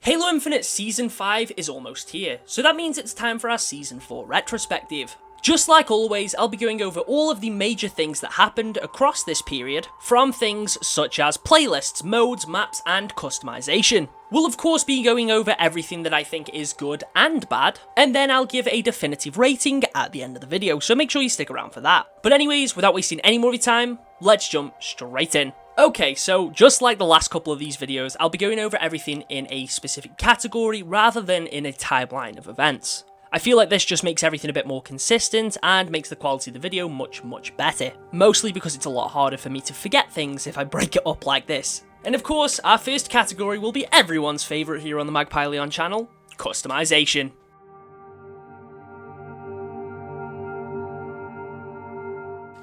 Halo Infinite Season 5 is almost here, so that means it's time for our Season 4 retrospective. Just like always, I'll be going over all of the major things that happened across this period, from things such as playlists, modes, maps, and customization. We'll of course be going over everything that I think is good and bad, and then I'll give a definitive rating at the end of the video, so make sure you stick around for that. But anyways, without wasting any more of your time, let's jump straight in. Okay, so just like the last couple of these videos, I'll be going over everything in a specific category rather than in a timeline of events. I feel like this just makes everything a bit more consistent and makes the quality of the video much better. Mostly because it's a lot harder for me to forget things if I break it up like this. And of course, our first category will be everyone's favourite here on the Magpie Leon channel, customization.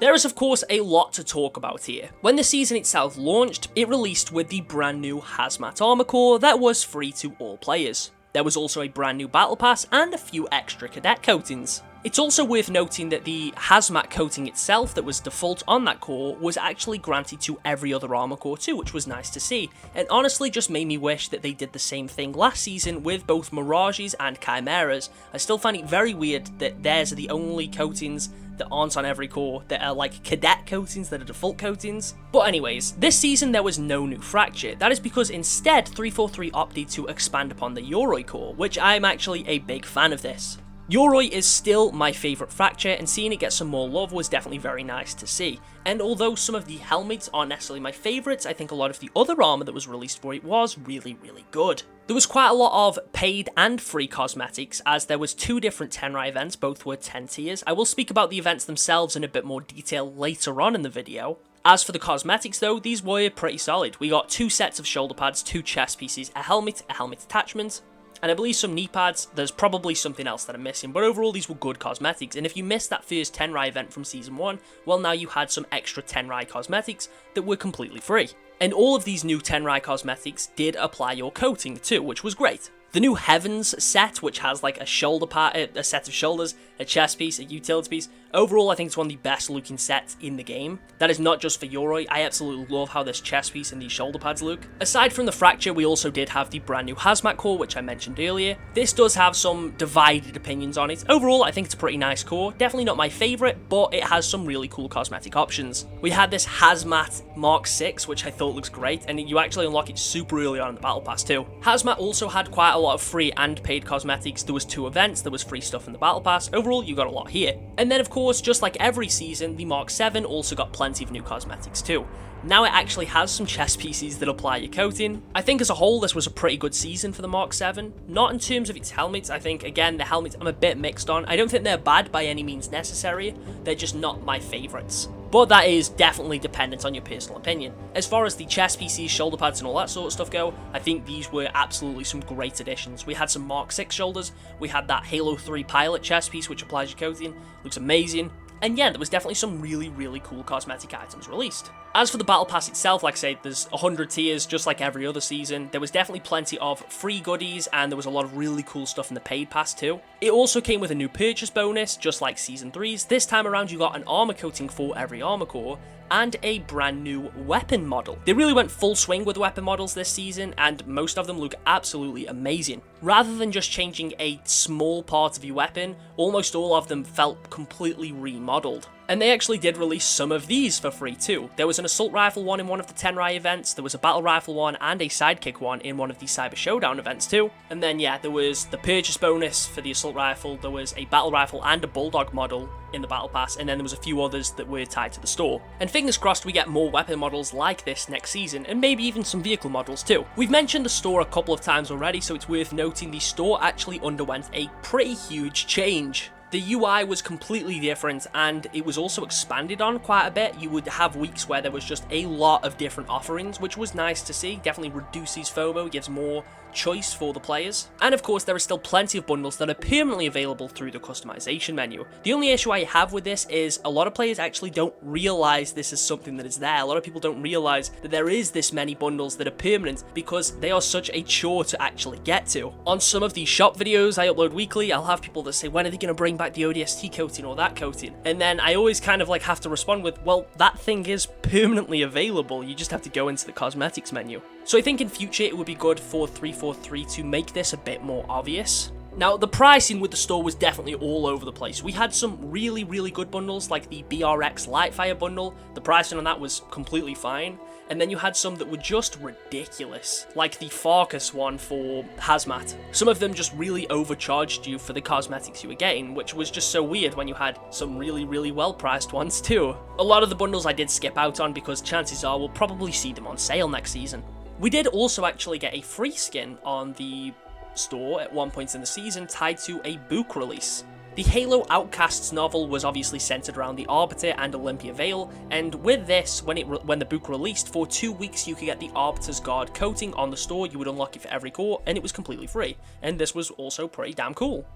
There is of course a lot to talk about here. When the season itself launched, it released with the brand new Hazmat armor core that was free to all players. There was also a brand new battle pass and a few extra cadet coatings. It's also worth noting that the Hazmat coating itself that was default on that core was actually granted to every other armor core too, which was nice to see, and honestly just made me wish that they did the same thing last season with both Mirages and Chimeras. I still find it very weird that theirs are the only coatings that aren't on every core, that are like cadet coatings that are default coatings. But anyways, this season there was no new fracture. That is because instead 343 opted to expand upon the Yoroi core, which I'm actually a big fan of this. Yoroi is still my favourite fracture, and seeing it get some more love was definitely very nice to see. And although some of the helmets aren't necessarily my favourites, I think a lot of the other armour that was released for it was really good. There was quite a lot of paid and free cosmetics, as there was two different Tenrai events, both were 10 tiers. I will speak about the events themselves in a bit more detail later on in the video. As for the cosmetics though, these were pretty solid. We got two sets of shoulder pads, two chest pieces, a helmet attachment, and I believe some knee pads. There's probably something else that I'm missing, but overall these were good cosmetics, and if you missed that first Tenrai event from Season 1, well now you had some extra Tenrai cosmetics that were completely free. And all of these new Tenrai cosmetics did apply your coating too, which was great. The new Heavens set, which has like a shoulder part, a set of shoulders, a chest piece, a utility piece. Overall, I think it's one of the best looking sets in the game. That is not just for Yoroi, I absolutely love how this chest piece and these shoulder pads look. Aside from the fracture, we also did have the brand new Hazmat core, which I mentioned earlier. This does have some divided opinions on it. Overall, I think it's a pretty nice core. Definitely not my favourite, but it has some really cool cosmetic options. We had this Hazmat Mark 6, which I thought looks great, and you actually unlock it super early on in the battle pass too. Hazmat also had quite a lot of free and paid cosmetics. There was two events, there was free stuff in the battle pass. Overall, you got a lot here. And then of course, just like every season, the Mark 7 also got plenty of new cosmetics too. Now it actually has some chest pieces that apply your coating. I think as a whole this was a pretty good season for the Mark 7. Not in terms of its helmets. I think again the helmets I'm a bit mixed on. I don't think they're bad by any means necessary, they're just not my favourites. But that is definitely dependent on your personal opinion. As far as the chest pieces, shoulder pads and all that sort of stuff go, I think these were absolutely some great additions. We had some Mark 6 shoulders, we had that Halo 3 pilot chest piece which applies your coating, looks amazing. And yeah, there was definitely some really cool cosmetic items released. As for the battle pass itself, like I say, there's 100 tiers just like every other season. There was definitely plenty of free goodies and there was a lot of really cool stuff in the paid pass too. It also came with a new purchase bonus, just like Season 3's. This time around you got an armor coating for every armor core, and a brand new weapon model. They really went full swing with weapon models this season, and most of them look absolutely amazing. Rather than just changing a small part of your weapon, almost all of them felt completely remodeled. And they actually did release some of these for free too. There was an assault rifle one in one of the Tenrai events, there was a battle rifle one and a sidekick one in one of the Cyber Showdown events too. And then yeah, there was the purchase bonus for the assault rifle, there was a battle rifle and a bulldog model in the battle pass, and then there was a few others that were tied to the store. And fingers crossed we get more weapon models like this next season, and maybe even some vehicle models too. We've mentioned the store a couple of times already, so it's worth noting the store actually underwent a pretty huge change. The UI was completely different, and it was also expanded on quite a bit. You would have weeks where there was just a lot of different offerings, which was nice to see. Definitely reduces FOMO, gives more choice for the players. And of course there are still plenty of bundles that are permanently available through the customization menu. The only issue I have with this is a lot of players actually don't realize this is something that is there. A lot of people don't realize that there is this many bundles that are permanent because they are such a chore to actually get to. On some of these shop videos I upload weekly, I'll have people that say, when are they going to bring back the ODST coating or that coating? And then I always kind of like have to respond with, well, that thing is permanently available, you just have to go into the cosmetics menu. So I think in future it would be good for 343 to make this a bit more obvious. Now, the pricing with the store was definitely all over the place. We had some really, really good bundles, like the BRX Lightfire bundle. The pricing on that was completely fine. And then you had some that were just ridiculous, like the Farkas one for Hazmat. Some of them just really overcharged you for the cosmetics you were getting, which was just so weird when you had some really, really well-priced ones too. A lot of the bundles I did skip out on because chances are we'll probably see them on sale next season. We did also actually get a free skin on the store at one point in the season tied to a book release. The Halo Outcasts novel was obviously centered around the Arbiter and Olympia Vale, and with this, when the book released, for 2 weeks you could get the Arbiter's Guard coating on the store. You would unlock it for every core, and it was completely free, and this was also pretty damn cool.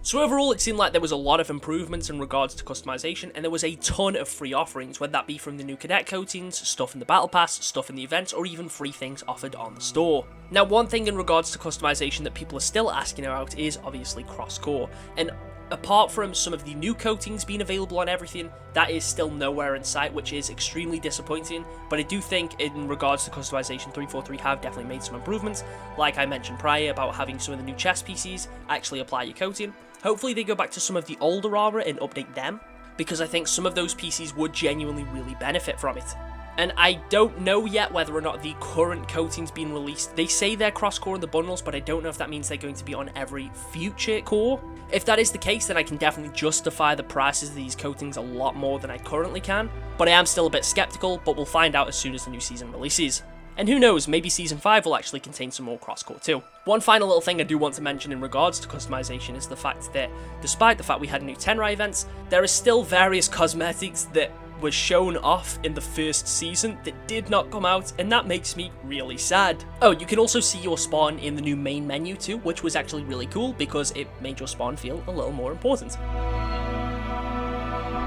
So overall, it seemed like there was a lot of improvements in regards to customization, and there was a ton of free offerings, whether that be from the new cadet coatings, stuff in the battle pass, stuff in the events, or even free things offered on the store. Now, one thing in regards to customization that people are still asking about is obviously cross-core, and apart from some of the new coatings being available on everything, that is still nowhere in sight, which is extremely disappointing, but I do think in regards to customization, 343 have definitely made some improvements, like I mentioned prior about having some of the new chest PCs actually apply your coating. Hopefully they go back to some of the older armor and update them, because I think some of those PCs would genuinely really benefit from it. And I don't know yet whether or not the current coatings being released, they say they're cross-core in the bundles, but I don't know if that means they're going to be on every future core. If that is the case, then I can definitely justify the prices of these coatings a lot more than I currently can, but I am still a bit skeptical, but we'll find out as soon as the new season releases. And who knows, maybe Season 5 will actually contain some more cross-core too. One final little thing I do want to mention in regards to customization is the fact that, despite the fact we had new Tenrai events, there are still various cosmetics that were shown off in the first season that did not come out, and that makes me really sad. Oh, you can also see your spawn in the new main menu too, which was actually really cool because it made your spawn feel a little more important.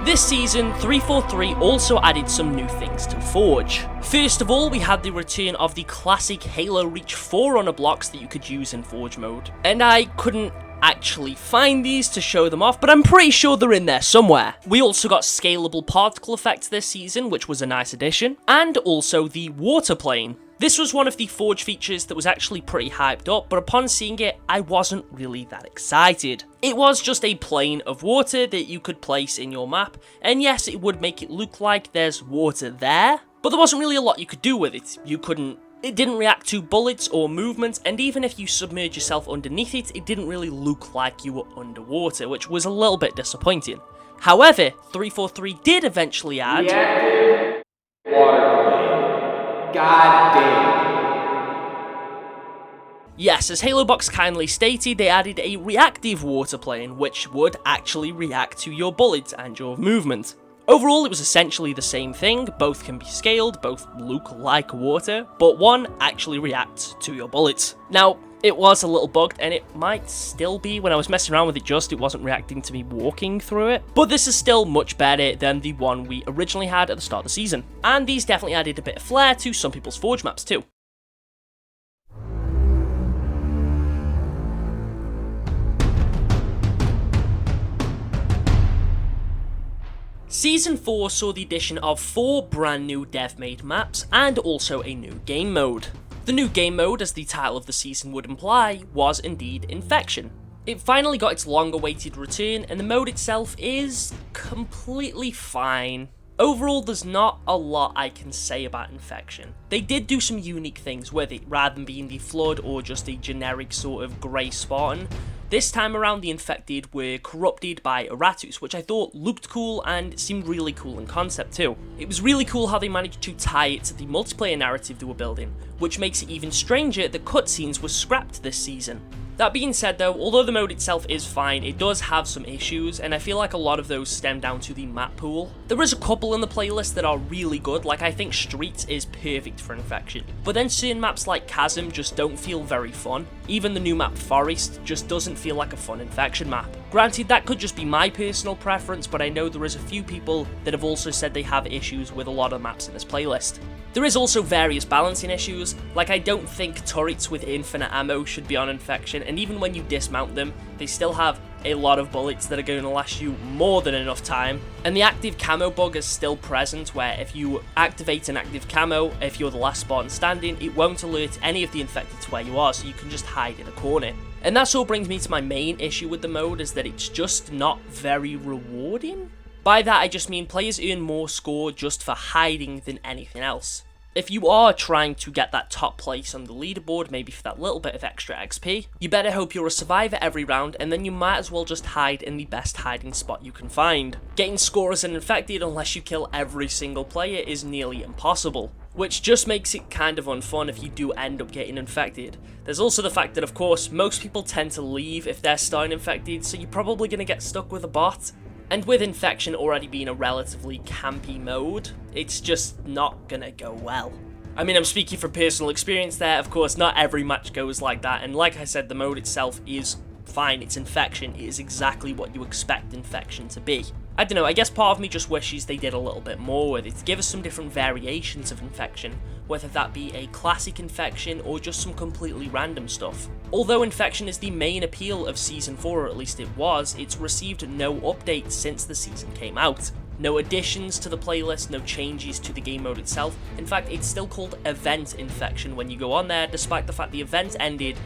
This season, 343 also added some new things to Forge. First of all, we had the return of the classic Halo Reach Forerunner blocks that you could use in Forge mode. And I couldn't actually find these to show them off, but I'm pretty sure they're in there somewhere. We also got scalable particle effects this season, which was a nice addition, and also the water plane. This was one of the Forge features that was actually pretty hyped up, but upon seeing it, I wasn't really that excited. It was just a plane of water that you could place in your map, and yes, it would make it look like there's water there, but there wasn't really a lot you could do with it. It didn't react to bullets or movement, and even if you submerge yourself underneath it, it didn't really look like you were underwater, which was a little bit disappointing. However, 343 did eventually add reactive water plane. God damn. Yes, as Halobox kindly stated, they added a reactive water plane, which would actually react to your bullets and your movement. Overall, it was essentially the same thing. Both can be scaled, both look like water, but one actually reacts to your bullets. Now, it was a little bugged, and it might still be. When I was messing around with it wasn't reacting to me walking through it. But this is still much better than the one we originally had at the start of the season. And these definitely added a bit of flair to some people's Forge maps too. Season 4 saw the addition of 4 brand new dev-made maps and also a new game mode. The new game mode, as the title of the season would imply, was indeed Infection. It finally got its long-awaited return, and the mode itself is completely fine. Overall, there's not a lot I can say about Infection. They did do some unique things with it, rather than being the Flood or just a generic sort of grey Spartan. This time around, the Infected were corrupted by Eratus, which I thought looked cool and seemed really cool in concept too. It was really cool how they managed to tie it to the multiplayer narrative they were building, which makes it even stranger that cutscenes were scrapped this season. That being said though, although the mode itself is fine, it does have some issues, and I feel like a lot of those stem down to the map pool. There is a couple in the playlist that are really good, like I think Streets is perfect for Infection, but then certain maps like Chasm just don't feel very fun. Even the new map Forest just doesn't feel like a fun Infection map. Granted, that could just be my personal preference, but I know there is a few people that have also said they have issues with a lot of maps in this playlist. There is also various balancing issues, like I don't think turrets with infinite ammo should be on Infection, and even when you dismount them, they still have a lot of bullets that are going to last you more than enough time. And the active camo bug is still present, where if you activate an active camo, if you're the last Spartan standing, it won't alert any of the infected to where you are, so you can just hide in a corner. And that sort of brings me to my main issue with the mode, is that it's just not very rewarding. By that I just mean players earn more score just for hiding than anything else. If you are trying to get that top place on the leaderboard, maybe for that little bit of extra XP, you better hope you're a survivor every round, and then you might as well just hide in the best hiding spot you can find. Getting score as an infected unless you kill every single player is nearly impossible, which just makes it kind of unfun if you do end up getting infected. There's also the fact that, of course, most people tend to leave if they're starting infected, so you're probably going to get stuck with a bot. And with Infection already being a relatively campy mode, it's just not gonna go well. I mean, I'm speaking from personal experience there. Of course, not every match goes like that, and like I said, the mode itself is fine. It's Infection. It is exactly what you expect Infection to be. I don't know, I guess part of me just wishes they did a little bit more with it, to give us some different variations of Infection, whether that be a classic Infection or just some completely random stuff. Although Infection is the main appeal of Season 4, or at least it was, it's received no updates since the season came out. No additions to the playlist, no changes to the game mode itself. In fact, it's still called Event Infection when you go on there, despite the fact the event ended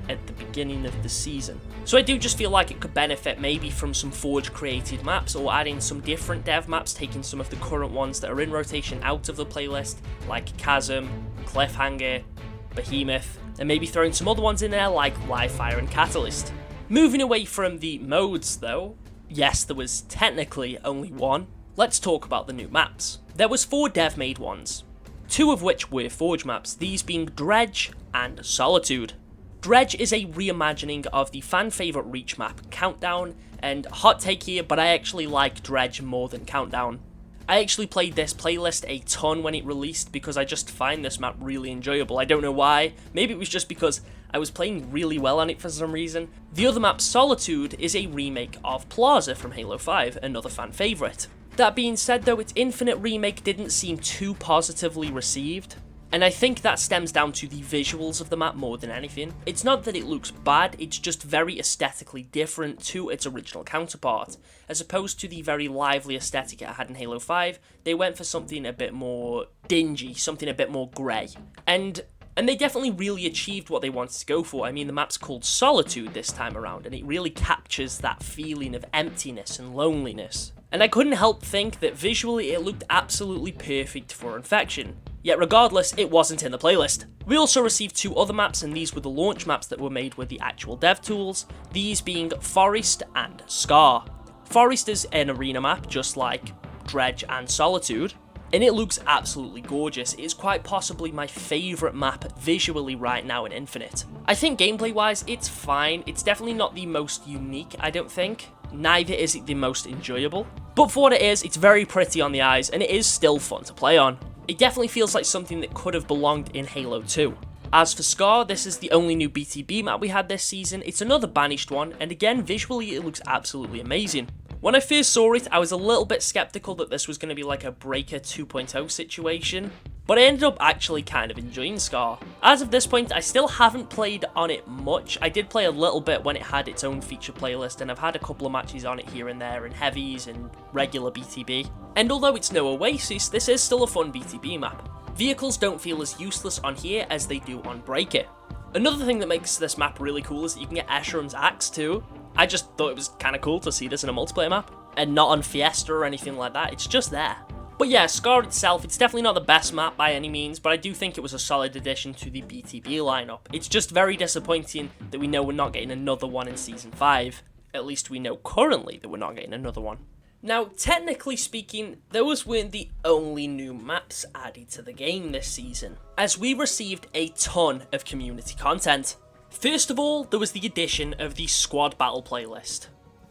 at the beginning of the season. So I do just feel like it could benefit maybe from some Forge created maps, or adding some different dev maps, taking some of the current ones that are in rotation out of the playlist, like Chasm, Cliffhanger, Behemoth, and maybe throwing some other ones in there like Livefire and Catalyst. Moving away from the modes though, yes, there was technically only one. Let's talk about the new maps. There was 4 dev made ones, 2 of which were Forge maps, these being Dredge and Solitude. Dredge is a reimagining of the fan favourite Reach map, Countdown, and hot take here, but I actually like Dredge more than Countdown. I actually played this playlist a ton when it released because I just find this map really enjoyable. I don't know why, maybe it was just because I was playing really well on it for some reason. The other map, Solitude, is a remake of Plaza from Halo 5, another fan favourite. That being said though, its Infinite remake didn't seem too positively received. And I think that stems down to the visuals of the map more than anything. It's not that it looks bad, it's just very aesthetically different to its original counterpart. As opposed to the very lively aesthetic it had in Halo 5, they went for something a bit more dingy, something a bit more grey. And they definitely really achieved what they wanted to go for. I mean, the map's called Solitude this time around, and it really captures that feeling of emptiness and loneliness. And I couldn't help think that visually it looked absolutely perfect for Infection. Yet regardless, it wasn't in the playlist. We also received 2 other maps, and these were the launch maps that were made with the actual dev tools, these being Forest and Scar. Forest is an arena map, just like Dredge and Solitude, and it looks absolutely gorgeous. It is quite possibly my favourite map visually right now in Infinite. I think gameplay-wise, it's fine. It's definitely not the most unique, I don't think. Neither is it the most enjoyable. But for what it is, it's very pretty on the eyes, and it is still fun to play on. It definitely feels like something that could have belonged in Halo 2. As for Scar, this is the only new BTB map we had this season. It's another banished one, and again, visually it looks absolutely amazing. When I first saw it, I was a little bit skeptical that this was going to be like a Breaker 2.0 situation, but I ended up actually kind of enjoying Scar. As of this point, I still haven't played on it much. I did play a little bit when it had its own feature playlist, and I've had a couple of matches on it here and there in heavies and regular BTB. And although it's no Oasis, this is still a fun BTB map. Vehicles don't feel as useless on here as they do on Breaker. Another thing that makes this map really cool is that you can get Escherum's axe too. I just thought it was kind of cool to see this in a multiplayer map, and not on Fiesta or anything like that, it's just there. But yeah, Scar itself, it's definitely not the best map by any means, but I do think it was a solid addition to the BTB lineup. It's just very disappointing that we know we're not getting another one in Season 5. At least we know currently that we're not getting another one. Now, technically speaking, those weren't the only new maps added to the game this season, as we received a ton of community content. First of all, there was the addition of the Squad Battle playlist.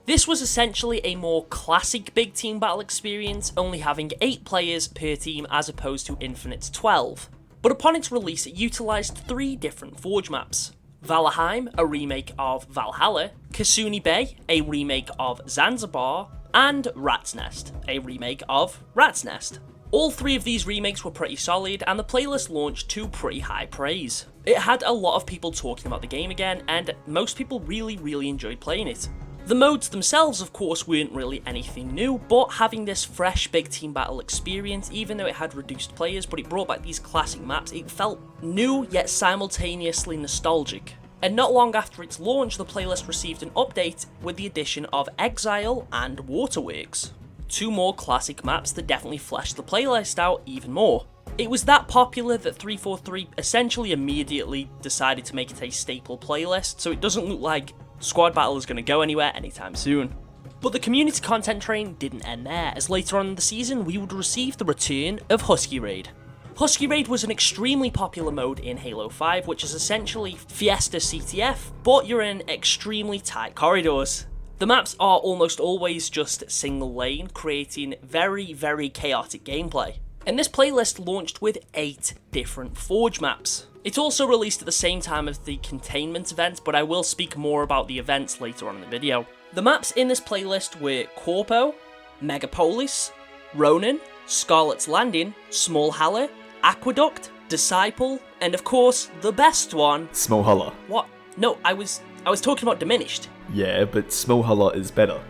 This was essentially a more classic big team battle experience, only having 8 players per team as opposed to Infinite's 12. But upon its release, it utilised 3 different Forge maps. Valheim, a remake of Valhalla, Kasuni Bay, a remake of Zanzibar, and Rat's Nest, a remake of Rat's Nest. All 3 of these remakes were pretty solid, and the playlist launched to pretty high praise. It had a lot of people talking about the game again, and most people really enjoyed playing it. The modes themselves, of course, weren't really anything new, but having this fresh big team battle experience, even though it had reduced players, but it brought back these classic maps, it felt new yet simultaneously nostalgic. And not long after its launch, the playlist received an update with the addition of Exile and Waterworks. Two more classic maps that definitely fleshed the playlist out even more. It was that popular that 343 essentially immediately decided to make it a staple playlist, so it doesn't look like Squad Battle is going to go anywhere anytime soon. But the community content train didn't end there, as later on in the season we would receive the return of Husky Raid. Husky Raid was an extremely popular mode in Halo 5, which is essentially Fiesta CTF, but you're in extremely tight corridors. The maps are almost always just single lane, creating very, very chaotic gameplay. And this playlist launched with 8 different Forge maps. It also released at the same time as the Containment event, but I will speak more about the events later on in the video. The maps in this playlist were Corpo, Megapolis, Ronin, Scarlet's Landing, Small Haller, Aqueduct, Disciple, and of course, the best one... Smallhuller. What? No, I was talking about Diminished. Yeah, but Smallhuller is better.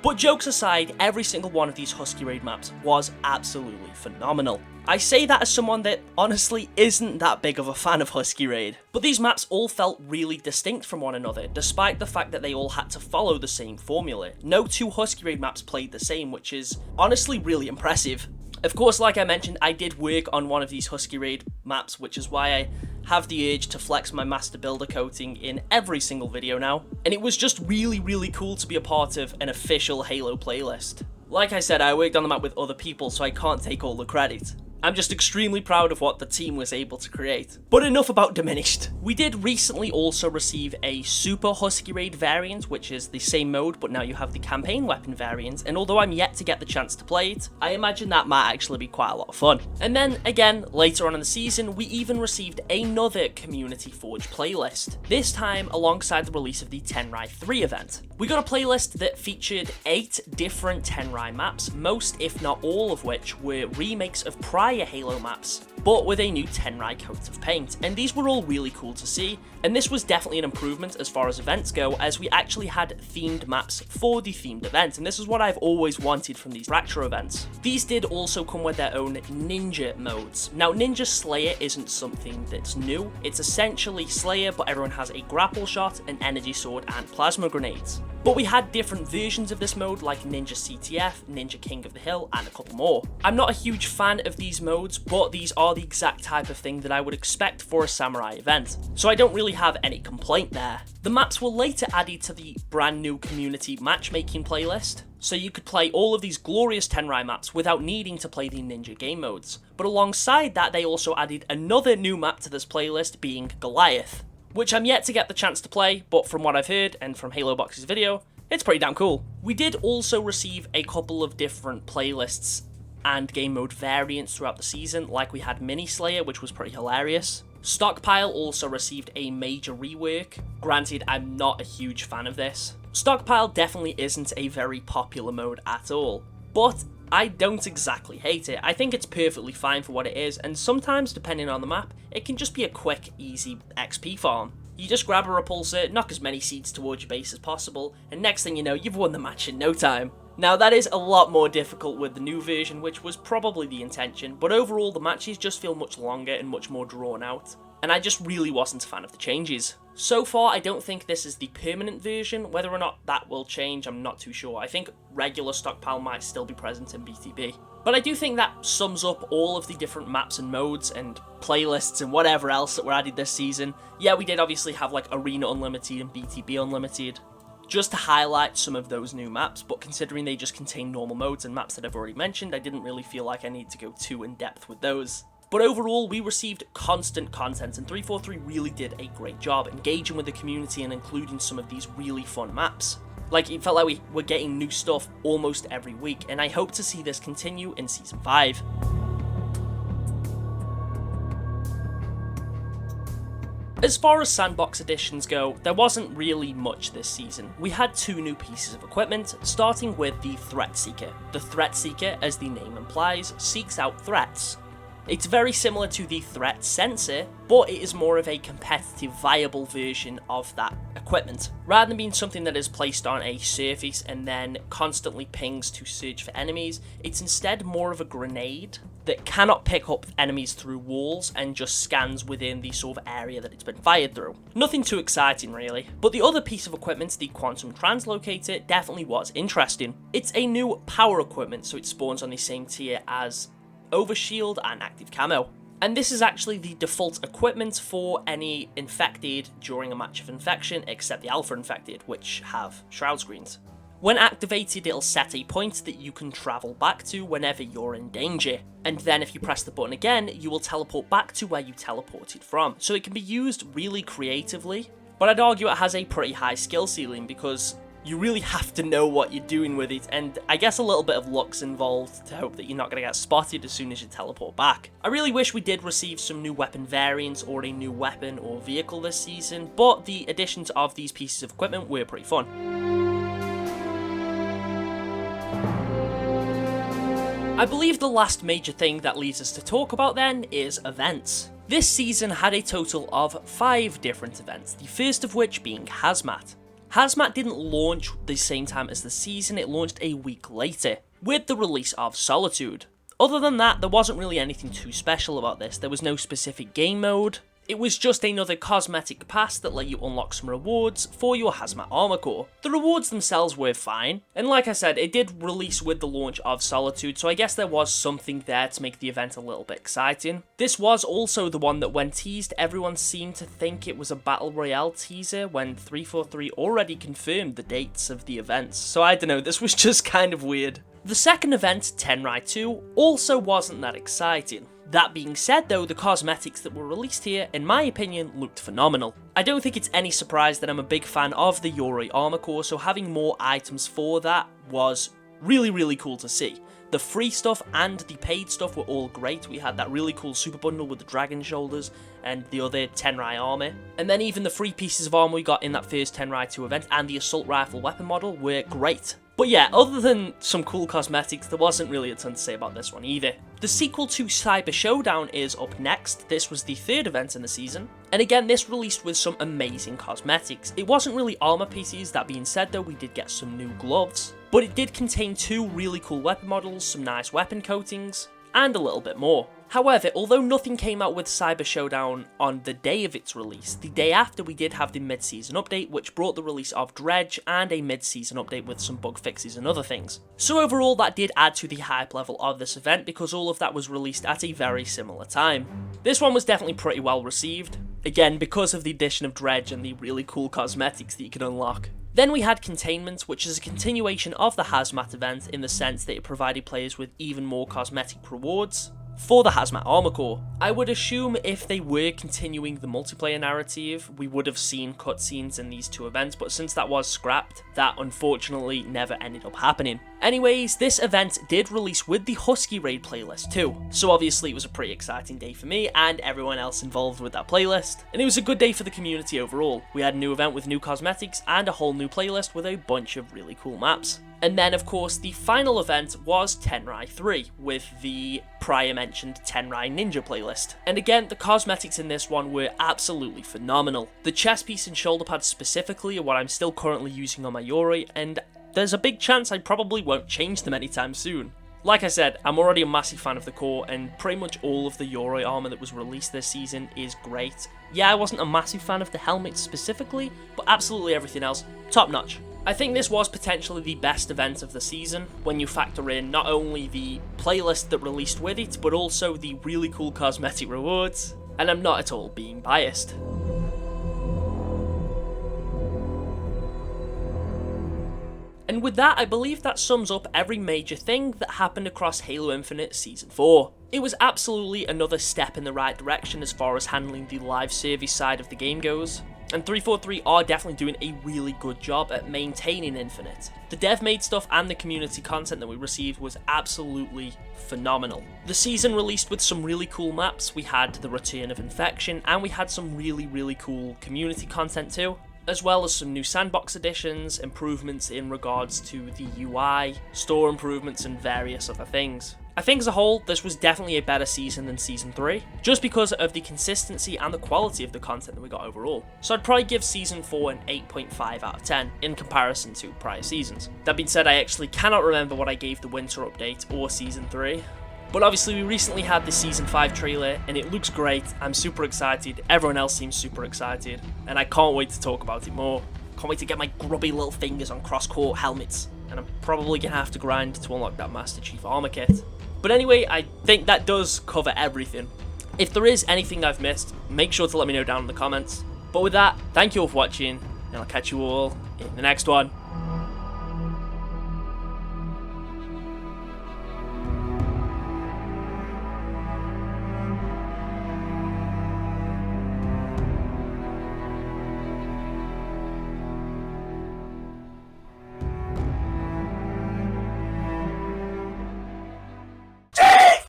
But jokes aside, every single one of these Husky Raid maps was absolutely phenomenal. I say that as someone that honestly isn't that big of a fan of Husky Raid, but these maps all felt really distinct from one another, despite the fact that they all had to follow the same formula. No two Husky Raid maps played the same, which is honestly really impressive. Of course, like I mentioned, I did work on one of these Husky Raid maps, which is why I have the urge to flex my Master Builder coating in every single video now, and it was just really, really cool to be a part of an official Halo playlist. Like I said, I worked on the map with other people, so I can't take all the credit. I'm just extremely proud of what the team was able to create. But enough about Diminished. We did recently also receive a Super Husky Raid variant, which is the same mode, but now you have the campaign weapon variant, and although I'm yet to get the chance to play it, I imagine that might actually be quite a lot of fun. And then, again, later on in the season, we even received another Community Forge playlist, this time alongside the release of the Tenrai 3 event. We got a playlist that featured 8 different Tenrai maps, most if not all of which were remakes of prior Halo maps, but with a new Tenrai coat of paint, and these were all really cool to see, and this was definitely an improvement as far as events go, as we actually had themed maps for the themed event, and this is what I've always wanted from these Fracture events. These did also come with their own ninja modes. Now, Ninja Slayer isn't something that's new, it's essentially Slayer, but everyone has a grapple shot, an energy sword, and plasma grenades. But we had different versions of this mode like Ninja CTF, Ninja King of the Hill, and a couple more. I'm not a huge fan of these modes, but these are the exact type of thing that I would expect for a samurai event, so I don't really have any complaint there. The maps were later added to the brand new community matchmaking playlist, so you could play all of these glorious Tenrai maps without needing to play the Ninja game modes. But alongside that, they also added another new map to this playlist, being Goliath, which I'm yet to get the chance to play, but from what I've heard and from Halo Box's video, it's pretty damn cool. We did also receive a couple of different playlists and game mode variants throughout the season, like we had Mini Slayer, which was pretty hilarious. Stockpile also received a major rework. Granted, I'm not a huge fan of this. Stockpile definitely isn't a very popular mode at all, but I don't exactly hate it. I think it's perfectly fine for what it is, and sometimes, depending on the map, it can just be a quick, easy XP farm. You just grab a repulsor, knock as many seeds towards your base as possible, and next thing you know, you've won the match in no time. Now, that is a lot more difficult with the new version, which was probably the intention, but overall the matches just feel much longer and much more drawn out, and I just really wasn't a fan of the changes. So far, I don't think this is the permanent version. Whether or not that will change, I'm not too sure. I think regular Stockpile might still be present in BTB. But I do think that sums up all of the different maps and modes and playlists and whatever else that were added this season. Yeah, we did obviously have like Arena Unlimited and BTB Unlimited, just to highlight some of those new maps, but considering they just contain normal modes and maps that I've already mentioned, I didn't really feel like I needed to go too in depth with those. But overall, we received constant content, and 343 really did a great job engaging with the community and including some of these really fun maps. Like, it felt like we were getting new stuff almost every week, and I hope to see this continue in Season 5. As far as Sandbox additions go, there wasn't really much this season. We had 2 new pieces of equipment, starting with the Threat Seeker. The Threat Seeker, as the name implies, seeks out threats. It's very similar to the threat sensor, but it is more of a competitive, viable version of that equipment. Rather than being something that is placed on a surface and then constantly pings to search for enemies, it's instead more of a grenade that cannot pick up enemies through walls and just scans within the sort of area that it's been fired through. Nothing too exciting really, but the other piece of equipment, the quantum translocator, definitely was interesting. It's a new power equipment, so it spawns on the same tier as Overshield and Active Camo. And this is actually the default equipment for any infected during a match of infection, except the alpha infected, which have shroud screens. When activated, it'll set a point that you can travel back to whenever you're in danger. And then if you press the button again, you will teleport back to where you teleported from. So it can be used really creatively, but I'd argue it has a pretty high skill ceiling because you really have to know what you're doing with it, and I guess a little bit of luck's involved to hope that you're not going to get spotted as soon as you teleport back. I really wish we did receive some new weapon variants or a new weapon or vehicle this season, but the additions of these pieces of equipment were pretty fun. I believe the last major thing that leads us to talk about then is events. This season had a total of 5 different events, the first of which being Hazmat. Hazmat didn't launch the same time as the season, it launched a week later, with the release of Solitude. Other than that, there wasn't really anything too special about this. There was no specific game mode. It was just another cosmetic pass that let you unlock some rewards for your Hazmat armor core. The rewards themselves were fine, and like I said, it did release with the launch of Solitude, so I guess there was something there to make the event a little bit exciting. This was also the one that when teased, everyone seemed to think it was a Battle Royale teaser when 343 already confirmed the dates of the events, so I don't know, this was just kind of weird. The second event, Tenrai 2, also wasn't that exciting. That being said though, the cosmetics that were released here, in my opinion, looked phenomenal. I don't think it's any surprise that I'm a big fan of the Yoroi armor core, so having more items for that was really cool to see. The free stuff and the paid stuff were all great. We had that really cool super bundle with the dragon shoulders and the other Tenrai armor. And then even the free pieces of armor we got in that first Tenrai 2 event and the assault rifle weapon model were great. But yeah, other than some cool cosmetics, there wasn't really a ton to say about this one either. The sequel to Cyber Showdown is up next. This was the third event in the season. And again, this released with some amazing cosmetics. It wasn't really armor pieces, that being said though, we did get some new gloves. But it did contain 2 really cool weapon models, some nice weapon coatings, and a little bit more. However, although nothing came out with Cyber Showdown on the day of its release, the day after we did have the mid-season update, which brought the release of Dredge and a mid-season update with some bug fixes and other things. So overall, that did add to the hype level of this event because all of that was released at a very similar time. This one was definitely pretty well received, again because of the addition of Dredge and the really cool cosmetics that you can unlock. Then we had Containment, which is a continuation of the Hazmat event in the sense that it provided players with even more cosmetic rewards for the Hazmat armor core. I would assume if they were continuing the multiplayer narrative, we would have seen cutscenes in these 2 events, but since that was scrapped, that unfortunately never ended up happening. Anyways, this event did release with the Husky Raid playlist too, so obviously it was a pretty exciting day for me and everyone else involved with that playlist, and it was a good day for the community overall. We had a new event with new cosmetics and a whole new playlist with a bunch of really cool maps. And then, of course, the final event was Tenrai 3, with the prior mentioned Tenrai Ninja playlist. And again, the cosmetics in this one were absolutely phenomenal. The chest piece and shoulder pads specifically are what I'm still currently using on my Yoroi, and there's a big chance I probably won't change them anytime soon. Like I said, I'm already a massive fan of the core, and pretty much all of the Yoroi armor that was released this season is great. Yeah, I wasn't a massive fan of the helmet specifically, but absolutely everything else, top notch. I think this was potentially the best event of the season when you factor in not only the playlist that released with it, but also the really cool cosmetic rewards, and I'm not at all being biased. And with that, I believe that sums up every major thing that happened across Halo Infinite Season 4. It was absolutely another step in the right direction as far as handling the live service side of the game goes. And 343 are definitely doing a really good job at maintaining Infinite. The dev-made stuff and the community content that we received was absolutely phenomenal. The season released with some really cool maps. We had the Return of Infection, and we had some really cool community content too, as well as some new Sandbox additions, improvements in regards to the UI, store improvements, and various other things. I think as a whole, this was definitely a better season than Season 3, just because of the consistency and the quality of the content that we got overall. So I'd probably give Season 4 an 8.5 out of 10 in comparison to prior seasons. That being said, I actually cannot remember what I gave the Winter Update or Season 3, but obviously we recently had the Season 5 trailer and it looks great. I'm super excited, everyone else seems super excited, and I can't wait to talk about it more. Can't wait to get my grubby little fingers on cross-court helmets, and I'm probably going to have to grind to unlock that Master Chief Armor kit. But anyway, I think that does cover everything. If there is anything I've missed, make sure to let me know down in the comments. But with that, thank you all for watching, and I'll catch you all in the next one.